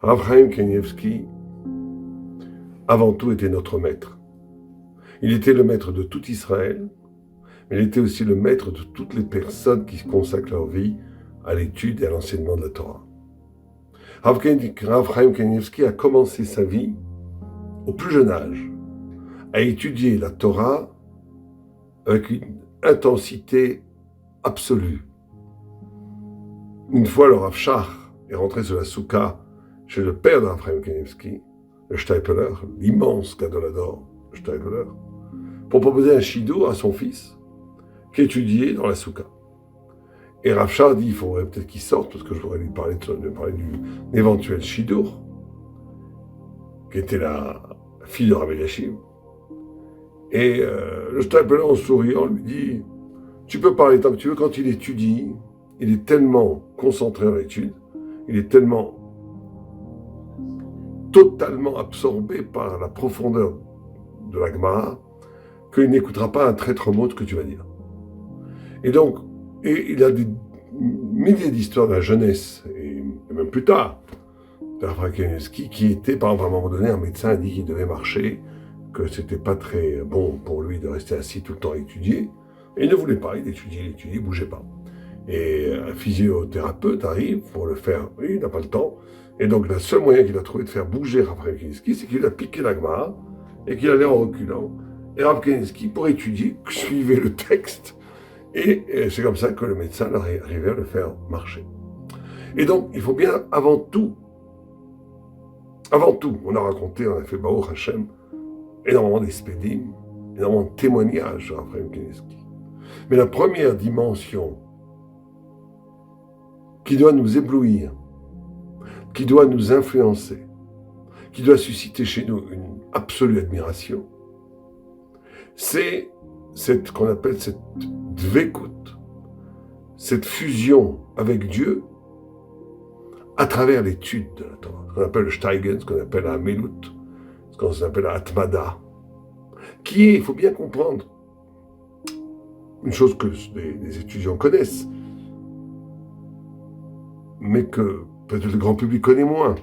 Rav Chaim Kanievski, avant tout, était notre maître. Il était le maître de tout Israël, mais il était aussi le maître de toutes les personnes qui consacrent leur vie à l'étude et à l'enseignement de la Torah. Rav Chaim Kanievski a commencé sa vie au plus jeune âge à étudier la Torah avec une intensité absolue. Une fois, le Rav Shach est rentré sur la soukha chez le père de Rav Chaim Kanievski, le Steipeler, l'immense Gadolador Steipeler, pour proposer un shidour à son fils qui étudiait dans la soukha. Et Rav Shach dit, il faudrait peut-être qu'il sorte parce que je voudrais lui parler d'un éventuel shidour, qui était la fille de Rabbi Yashiv. Et le Steipeler, en souriant, lui dit, tu peux parler tant que tu veux. Quand il étudie, il est tellement concentré en l'étude, il est tellement totalement absorbé par la profondeur de la Gemara qu'il n'écoutera pas un traître mot de ce que tu vas dire. Et donc, il a des milliers d'histoires de la jeunesse, et même plus tard, de Rav Kanievski, qui était, par exemple, à un moment donné, un médecin a dit qu'il devait marcher, que c'était pas très bon pour lui de rester assis tout le temps à étudier, et il ne voulait pas, il étudiait, il bougeait pas. Et un physiothérapeute arrive pour le faire, oui, il n'a pas le temps, et donc le seul moyen qu'il a trouvé de faire bouger Rav Kanievski, c'est qu'il a piqué la Gemara, et qu'il allait en reculant, et Rav Kanievski, pour étudier, suivait le texte, et c'est comme ça que le médecin arrivait à le faire marcher. Et donc, il faut bien, avant tout, on a raconté, on a fait Baruch Hashem, énormément d'espédim, énormément de témoignages sur Rav Kanievski. Mais la première dimension qui doit nous éblouir, qui doit nous influencer, qui doit susciter chez nous une absolue admiration, c'est cette qu'on appelle cette dvekut, cette fusion avec Dieu à travers l'étude de la Torah, ce qu'on appelle le Steigen, ce qu'on appelle la Melut, ce qu'on appelle la Atmada, qui est, il faut bien comprendre, une chose que les étudiants connaissent, mais que peut-être le grand public connaît moins,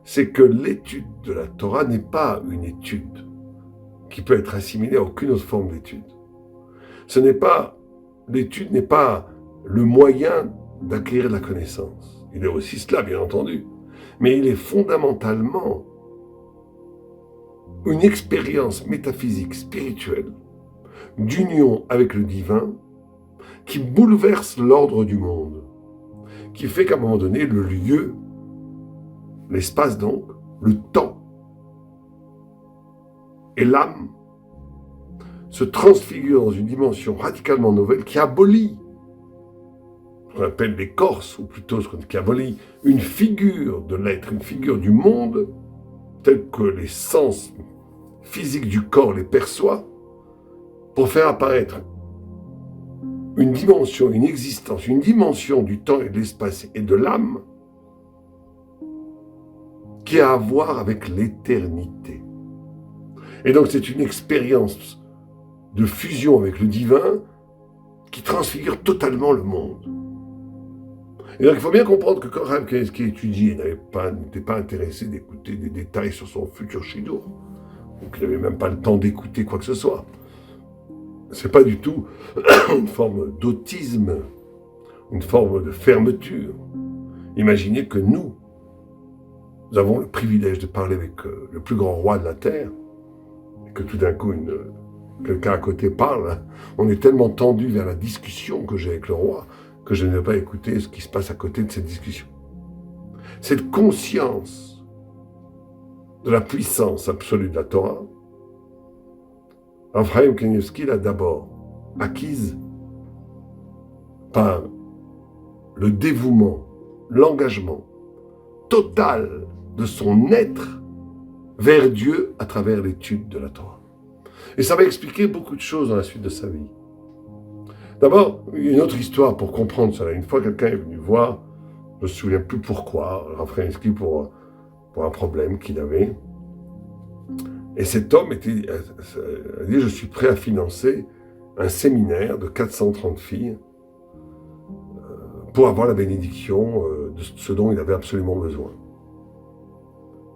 c'est que l'étude de la Torah n'est pas une étude qui peut être assimilée à aucune autre forme d'étude. L'étude n'est pas le moyen d'acquérir la connaissance. Il est aussi cela, bien entendu, mais il est fondamentalement une expérience métaphysique, spirituelle, d'union avec le divin, qui bouleverse l'ordre du monde, qui fait qu'à un moment donné, le lieu, l'espace donc, le temps et l'âme se transfigurent dans une dimension radicalement nouvelle qui abolit ce qu'on appelle l'écorce, ou plutôt qui abolit une figure de l'être, une figure du monde, telle que les sens physiques du corps les perçoivent, pour faire apparaître une dimension, une existence, une dimension du temps et de l'espace et de l'âme qui a à voir avec l'éternité. Et donc c'est une expérience de fusion avec le divin qui transfigure totalement le monde. Et donc il faut bien comprendre que quand Rav Kanievski étudiait, n'était pas intéressé d'écouter des détails sur son futur shidour, donc il n'avait même pas le temps d'écouter quoi que ce soit. C'est pas du tout une forme d'autisme, une forme de fermeture. Imaginez que nous avons le privilège de parler avec le plus grand roi de la terre, et que tout d'un coup quelqu'un à côté parle, on est tellement tendu vers la discussion que j'ai avec le roi que je ne vais pas écouter ce qui se passe à côté de cette discussion. Cette conscience de la puissance absolue de la Torah, Rav Chaim Kanievski l'a d'abord acquise par le dévouement, l'engagement total de son être vers Dieu à travers l'étude de la Torah. Et ça va expliquer beaucoup de choses dans la suite de sa vie. D'abord, une autre histoire pour comprendre cela. Une fois, quelqu'un est venu voir, je ne me souviens plus pourquoi, Rav Kanievski pour un problème qu'il avait. Et cet homme a dit, je suis prêt à financer un séminaire de 430 filles pour avoir la bénédiction de ce dont il avait absolument besoin.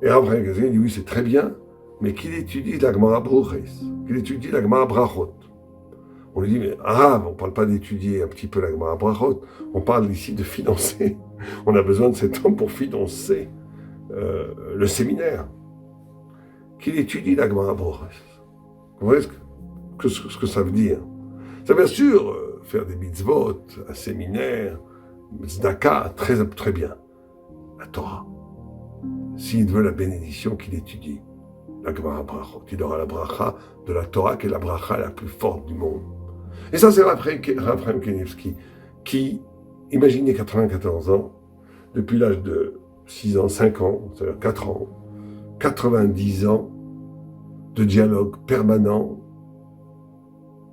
Et Abraham Kanievski dit oui, c'est très bien, mais qu'il étudie la Gemara Bruches, qu'il étudie la Gemara Brachot. On lui dit, mais on ne parle pas d'étudier un petit peu la Gemara Brachot, on parle ici de financer. On a besoin de cet homme pour financer le séminaire. Qu'il étudie la Gemara Bruches. Vous voyez ce que ça veut dire? Ça veut bien sûr faire des mitzvot, un séminaire, tzedaka, très, très bien. La Torah. S'il veut la bénédiction, qu'il étudie la Gemara Brachot. Il aura la bracha de la Torah, qui est la bracha la plus forte du monde. Et ça, c'est Raphaël Kanievski, qui, imaginez 94 ans, depuis l'âge de 6 ans, 5 ans, c'est-à-dire 4 ans, 90 ans de dialogue permanent,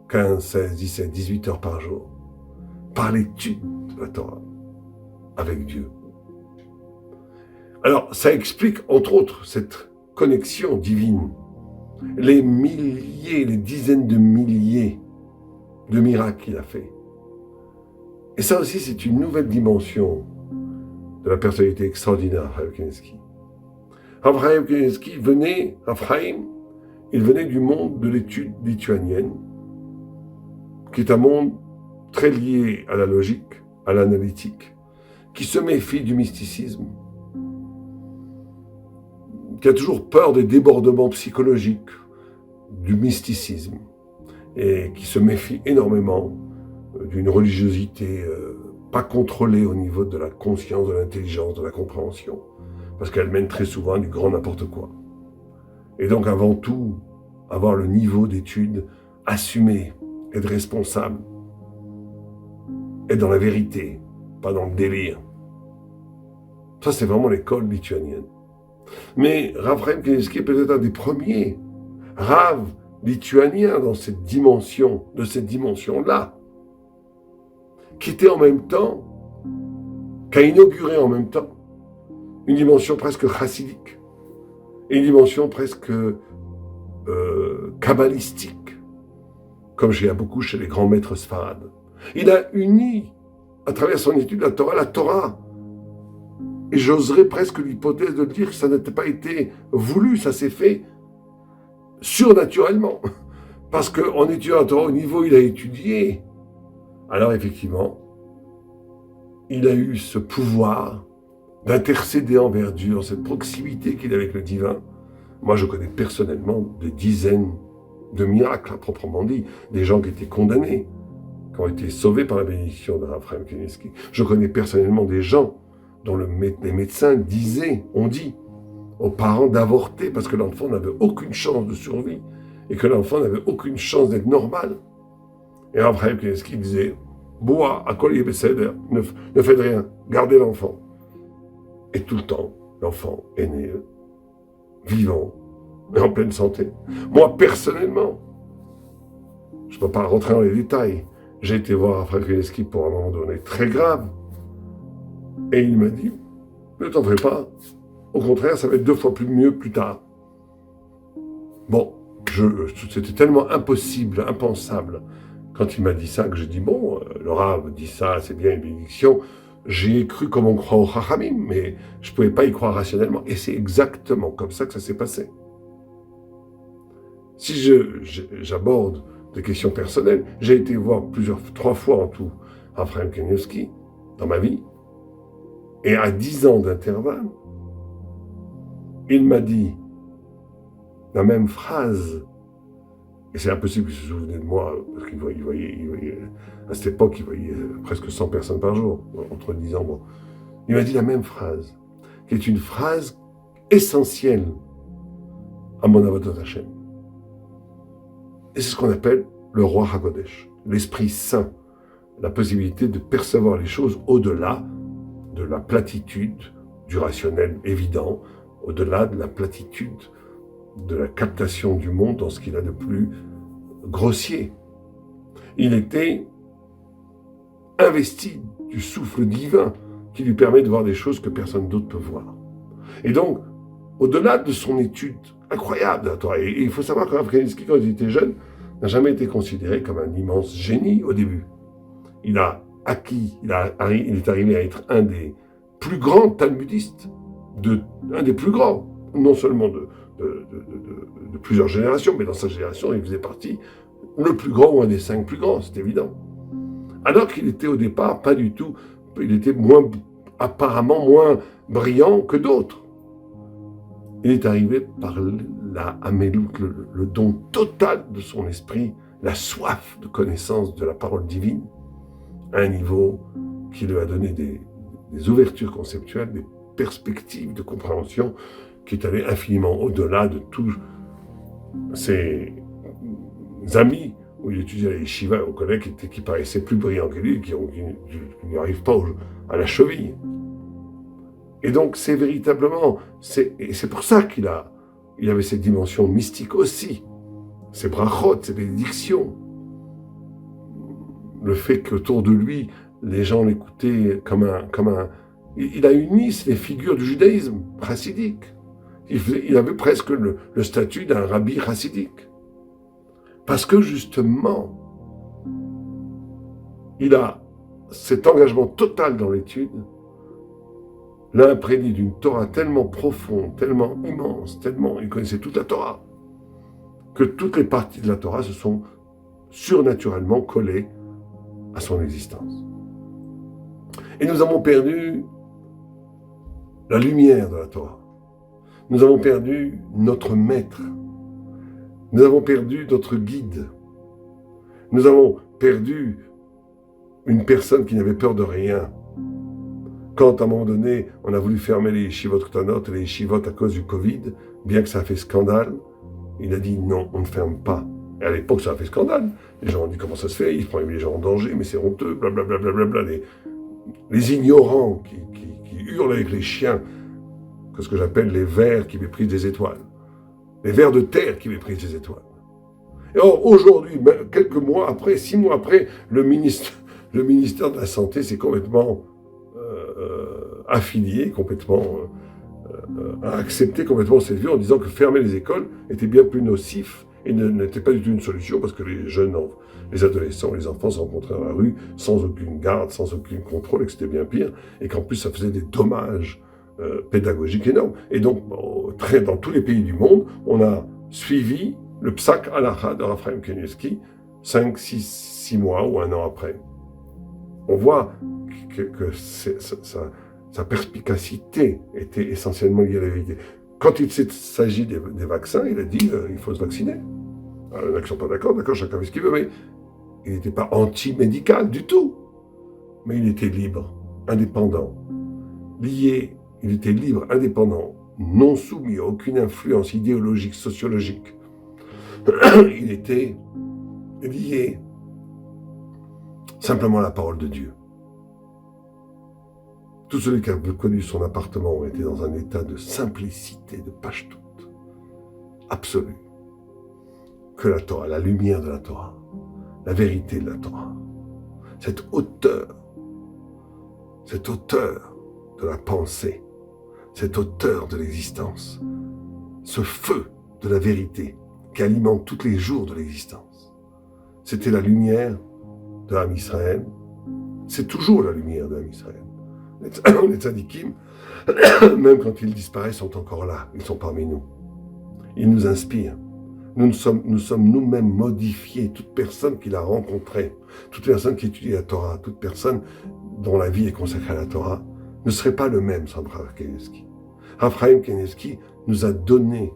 15, 16, 17, 18 heures par jour, par l'étude de la Torah, avec Dieu. Alors, ça explique, entre autres, cette connexion divine, les milliers, les dizaines de milliers de miracles qu'il a fait. Et ça aussi, c'est une nouvelle dimension de la personnalité extraordinaire d'Abraham Kanievski. Abraham Kanievski il venait du monde de l'étude lituanienne, qui est un monde très lié à la logique, à l'analytique, qui se méfie du mysticisme, qui a toujours peur des débordements psychologiques, du mysticisme, et qui se méfie énormément d'une religiosité pas contrôlée au niveau de la conscience, de l'intelligence, de la compréhension, parce qu'elle mène très souvent à du grand n'importe quoi. Et donc avant tout, avoir le niveau d'étude assumé, être responsable, être dans la vérité, pas dans le délire. Ça, c'est vraiment l'école lituanienne. Mais Raphaël Kanievski est peut-être un des premiers Rav lituaniens dans cette dimension, de cette dimension-là, qui était en même temps, qui a inauguré en même temps une dimension presque chassidique et une dimension presque kabbalistique, comme il y a beaucoup chez les grands maîtres sfarades. Il a uni, à travers son étude de la Torah, et j'oserais presque l'hypothèse de dire que ça n'était pas été voulu, ça s'est fait surnaturellement. Parce qu'en étudiant la Torah, au niveau où il a étudié, alors effectivement, il a eu ce pouvoir d'intercéder envers Dieu, dans cette proximité qu'il a avec le divin. Moi, je connais personnellement des dizaines de miracles, à proprement dit, des gens qui étaient condamnés, qui ont été sauvés par la bénédiction de Raphaël Kanievski. Je connais personnellement des gens dont les médecins ont dit aux parents d'avorter parce que l'enfant n'avait aucune chance de survie et que l'enfant n'avait aucune chance d'être normal. Et Raphaël Kanievski disait, bois, à kol beseder, ne faites rien, gardez l'enfant. Et tout le temps, l'enfant est né vivant et en pleine santé. Moi, personnellement, je ne peux pas rentrer dans les détails, j'ai été voir Raphaël Kanievski pour un moment donné très grave, et il m'a dit, ne t'en fais pas, au contraire, ça va être 2 fois mieux plus tard. Bon, c'était tellement impossible, impensable, quand il m'a dit ça, que j'ai dit, bon, le Rav dit ça, c'est bien une bénédiction. J'y ai cru comme on croit au Chachamim, mais je ne pouvais pas y croire rationnellement. Et c'est exactement comme ça que ça s'est passé. Si j'aborde des questions personnelles, j'ai été voir 3 fois en tout Raphaël Kanievski dans ma vie, et à 10 ans d'intervalle, il m'a dit la même phrase. Et c'est impossible qu'il se souvenait de moi, parce qu'il voyait, à cette époque, il voyait presque 100 personnes par jour, entre 10 ans. Bon. Il m'a dit la même phrase, qui est une phrase essentielle à mon Avodat Hashem. Et c'est ce qu'on appelle le roi HaKodesh, l'Esprit Saint, la possibilité de percevoir les choses au-delà de la platitude du rationnel évident, au-delà de la platitude de la captation du monde dans ce qu'il a de plus grossier. Il était investi du souffle divin qui lui permet de voir des choses que personne d'autre peut voir. Et donc, au-delà de son étude incroyable de la Torah, et il faut savoir que Raphaël Kanievski, quand il était jeune, n'a jamais été considéré comme un immense génie au début. Il est arrivé à être un des plus grands talmudistes, un des plus grands. non seulement de plusieurs générations, mais dans sa génération, il faisait partie le plus grand ou un des 5 plus grands, c'est évident. Alors qu'il était au départ pas du tout, il était apparemment moins brillant que d'autres. Il est arrivé par la Amélout, le don total de son esprit, la soif de connaissance de la parole divine, à un niveau qui lui a donné des ouvertures conceptuelles, des perspectives de compréhension qui est allé infiniment au-delà de tous ses amis où il étudiait à l'Yeshiva au collège qui paraissaient plus brillants que lui, qui n'y arrivent pas à la cheville. Et donc c'est véritablement, et c'est pour ça qu'il avait cette dimension mystique aussi, ses brachot, ses bénédictions, le fait qu'autour de lui, les gens l'écoutaient comme un... Il a uni les figures du judaïsme chassidique. Il avait presque le statut d'un rabbi chassidique. Parce que justement, il a cet engagement total dans l'étude, l'a imprégné d'une Torah tellement profonde, tellement immense, tellement il connaissait toute la Torah, que toutes les parties de la Torah se sont surnaturellement collées à son existence. Et nous avons perdu la lumière de la Torah. Nous avons perdu notre maître. Nous avons perdu notre guide. Nous avons perdu une personne qui n'avait peur de rien. Quand, à un moment donné, on a voulu fermer les yeshivot Ktanot et les yeshivot à cause du Covid, bien que ça a fait scandale, il a dit non, on ne ferme pas. Et à l'époque, ça a fait scandale. Les gens ont dit comment ça se fait, il prend les gens en danger, mais c'est honteux, blablabla. Les ignorants qui hurlent avec les chiens, que ce que j'appelle les vers qui méprisent les étoiles. Les vers de terre qui méprisent les étoiles. Et or, aujourd'hui, quelques mois après, 6 mois après, le ministère de la Santé s'est complètement affilié, complètement a accepté complètement cette vue en disant que fermer les écoles était bien plus nocif et n'était pas du tout une solution parce que les jeunes, les adolescents, les enfants se rencontraient dans la rue sans aucune garde, sans aucun contrôle et que c'était bien pire et qu'en plus ça faisait des dommages pédagogiques énormes. Et donc, dans tous les pays du monde, on a suivi le Psak Halacha de Raphaël Kanievski 5, 6 mois ou 1 an après. On voit que sa perspicacité était essentiellement liée à la vérité. Quand il s'agit des vaccins, il a dit il faut se vacciner. Alors, il y en a qui ne sont pas d'accord, chacun fait ce qu'il veut, mais il n'était pas anti-médical du tout. Mais il était libre, indépendant, lié, il était libre, indépendant, non soumis à aucune influence idéologique, sociologique. Il était lié simplement à la parole de Dieu. Tous ceux qui avaient connu son appartement ont été dans un état de simplicité, de pashtout, absolue. Que la Torah, la lumière de la Torah, la vérité de la Torah, cette hauteur de la pensée, cette hauteur de l'existence, ce feu de la vérité qui alimente tous les jours de l'existence. C'était la lumière de l'âme Israël, c'est toujours la lumière de l'âme Israël. Les tzadikim, même quand ils disparaissent, sont encore là, ils sont parmi nous. Ils nous inspirent. Nous sommes nous-mêmes modifiés. Toute personne qui l'a rencontré, toute personne qui étudie la Torah, toute personne dont la vie est consacrée à la Torah, ne serait pas le même sans Raphaël Kanievski. Raphaël Kanievski nous a donné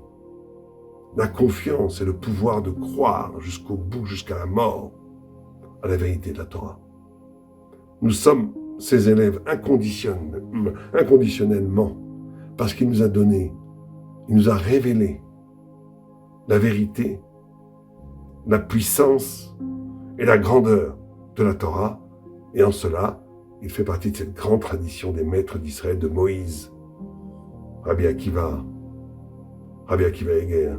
la confiance et le pouvoir de croire jusqu'au bout, jusqu'à la mort, à la vérité de la Torah. Nous sommes ses élèves inconditionnellement, parce qu'il nous a donné, il nous a révélé la vérité, la puissance et la grandeur de la Torah, et en cela, il fait partie de cette grande tradition des maîtres d'Israël, de Moïse, Rabbi Akiva Eger,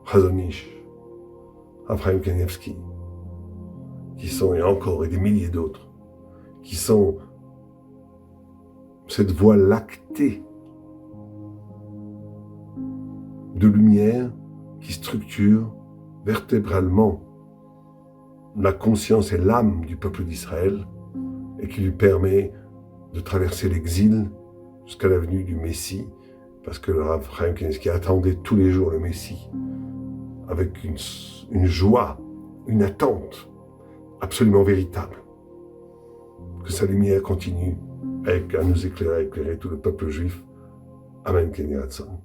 Chazon Ish, Raphaël Kanievski, qui sont, et encore, et des milliers d'autres, qui sont cette voie lactée de lumière qui structure vertébralement la conscience et l'âme du peuple d'Israël et qui lui permet de traverser l'exil jusqu'à la venue du Messie, parce que le Rav Chaim Kanievski attendait tous les jours le Messie, avec une joie, une attente absolument véritable. Que sa lumière continue à nous éclairer, à éclairer tout le peuple juif. Amen, Ken Yeratzon.